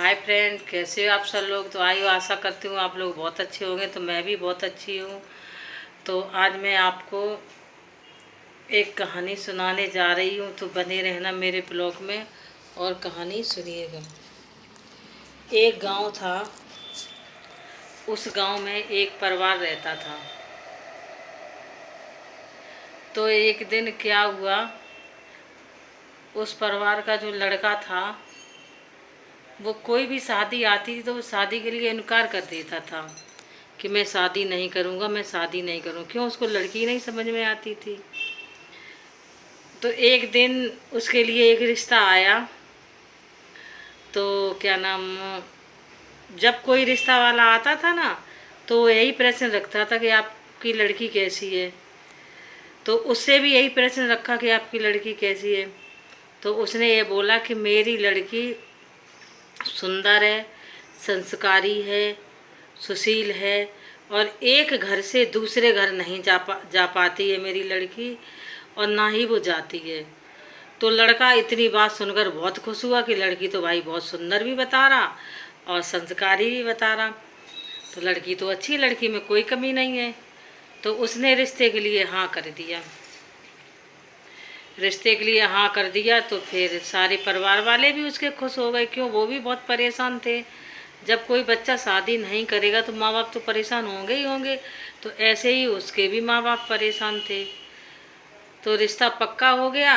Hi friend, कैसे हो आप सब लोग। तो आइए, आशा करती हूँ आप लोग बहुत अच्छे होंगे। तो मैं भी बहुत अच्छी हूँ। तो आज मैं आपको एक कहानी सुनाने जा रही हूँ, तो बने रहना मेरे ब्लॉग में और कहानी सुनिएगा। एक गांव था। उस गांव में एक परिवार रहता था। तो एक दिन क्या हुआ, उस परिवार का जो लड़का था वो कोई भी शादी आती थी तो वो शादी के लिए इनकार कर देता था कि मैं शादी नहीं करूँगा, मैं शादी नहीं करूँ। क्यों? उसको लड़की नहीं समझ में आती थी। तो एक दिन उसके लिए एक रिश्ता आया। तो क्या नाम, जब कोई रिश्ता वाला आता था ना, तो वो यही प्रश्न रखता था कि आपकी लड़की कैसी है। तो उससे भी यही प्रश्न रखा कि आपकी लड़की कैसी है। तो उसने ये बोला कि मेरी लड़की सुंदर है, संस्कारी है, सुशील है और एक घर से दूसरे घर नहीं जा पाती है मेरी लड़की, और ना ही वो जाती है। तो लड़का इतनी बात सुनकर बहुत खुश हुआ कि लड़की तो भाई बहुत सुंदर भी बता रहा और संस्कारी भी बता रहा। तो लड़की तो अच्छी, लड़की में कोई कमी नहीं है। तो उसने रिश्ते के लिए हाँ कर दिया। रिश्ते के लिए हाँ कर दिया तो फिर सारे परिवार वाले भी उसके खुश हो गए। क्यों? वो भी बहुत परेशान थे। जब कोई बच्चा शादी नहीं करेगा तो माँ बाप तो परेशान होंगे ही होंगे। तो ऐसे ही उसके भी माँ बाप परेशान थे। तो रिश्ता पक्का हो गया।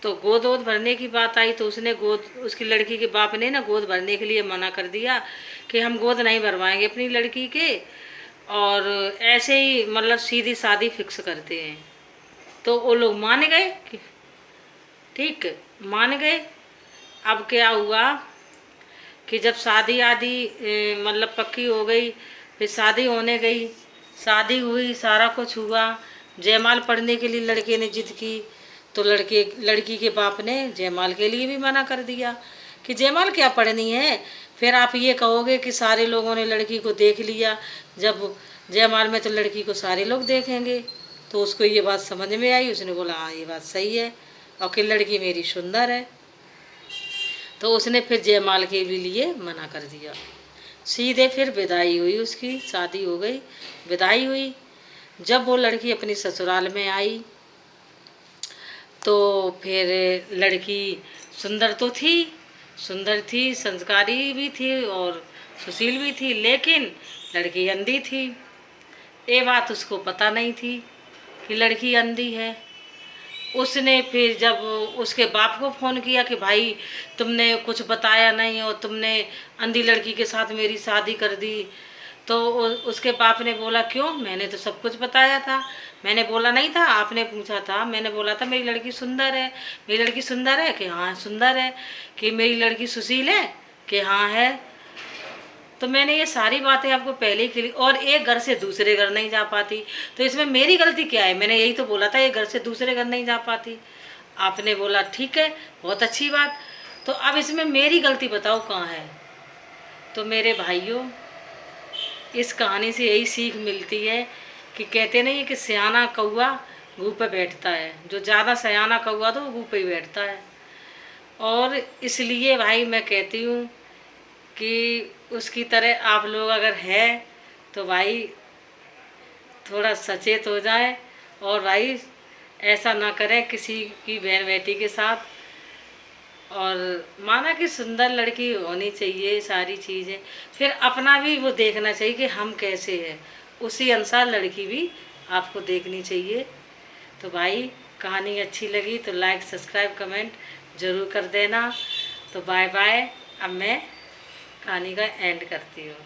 तो गोद वोद भरने की बात आई तो उसने गोद, उसकी लड़की के बाप ने ना गोद भरने के लिए मना कर दिया कि हम गोद नहीं भरवाएंगे अपनी लड़की के, और ऐसे ही मतलब सीधी शादी फिक्स करते हैं। तो वो लोग मान गए कि ठीक, मान गए। अब क्या हुआ कि जब शादी आदि मतलब पक्की हो गई, फिर शादी होने गई। शादी हुई, सारा कुछ हुआ। जयमाल पढ़ने के लिए लड़के ने जिद की। तो लड़की के बाप ने जयमाल के लिए भी मना कर दिया कि जयमाल क्या पढ़नी है। फिर आप ये कहोगे कि सारे लोगों ने लड़की को देख लिया, जब जयमाल में तो लड़की को सारे लोग देखेंगे। तो उसको ये बात समझ में आई। उसने बोला हाँ ये बात सही है और कि लड़की मेरी सुंदर है। तो उसने फिर जयमाल के भी लिए मना कर दिया। सीधे फिर विदाई हुई, उसकी शादी हो गई, विदाई हुई। जब वो लड़की अपनी ससुराल में आई तो फिर लड़की सुंदर तो थी, सुंदर थी, संस्कारी भी थी और सुशील भी थी, लेकिन लड़की अंधी थी। ये बात उसको पता नहीं थी कि लड़की अंधी है। उसने फिर जब उसके बाप को फ़ोन किया कि भाई तुमने कुछ बताया नहीं और तुमने अंधी लड़की के साथ मेरी शादी कर दी। तो उसके बाप ने बोला क्यों? मैंने तो सब कुछ बताया था। मैंने बोला नहीं था? आपने पूछा था। मैंने बोला था मेरी लड़की सुंदर है। मेरी लड़की सुंदर है कि हाँ सुंदर है। कि मेरी लड़की सुशील है कि हाँ है। तो मैंने ये सारी बातें आपको पहले ही करी। और एक घर से दूसरे घर नहीं जा पाती, तो इसमें मेरी गलती क्या है? मैंने यही तो बोला था एक घर से दूसरे घर नहीं जा पाती। आपने बोला ठीक है, बहुत अच्छी बात। तो अब इसमें मेरी गलती बताओ कहाँ है? तो मेरे भाइयों, इस कहानी से यही सीख मिलती है कि कहते नहीं है कि सयाना कौआ गू पे बैठता है। जो ज़्यादा सयाना कौआ तो वो गू पे ही बैठता है। और इसलिए भाई मैं कहती हूँ कि उसकी तरह आप लोग अगर है तो भाई थोड़ा सचेत हो जाए, और भाई ऐसा ना करें किसी की बहन बेटी के साथ। और माना कि सुंदर लड़की होनी चाहिए, सारी चीज़ें, फिर अपना भी वो देखना चाहिए कि हम कैसे हैं, उसी अनुसार लड़की भी आपको देखनी चाहिए। तो भाई कहानी अच्छी लगी तो लाइक सब्सक्राइब कमेंट ज़रूर कर देना। तो बाय बाय। अब मैं कहानी का एंड करती हूँ।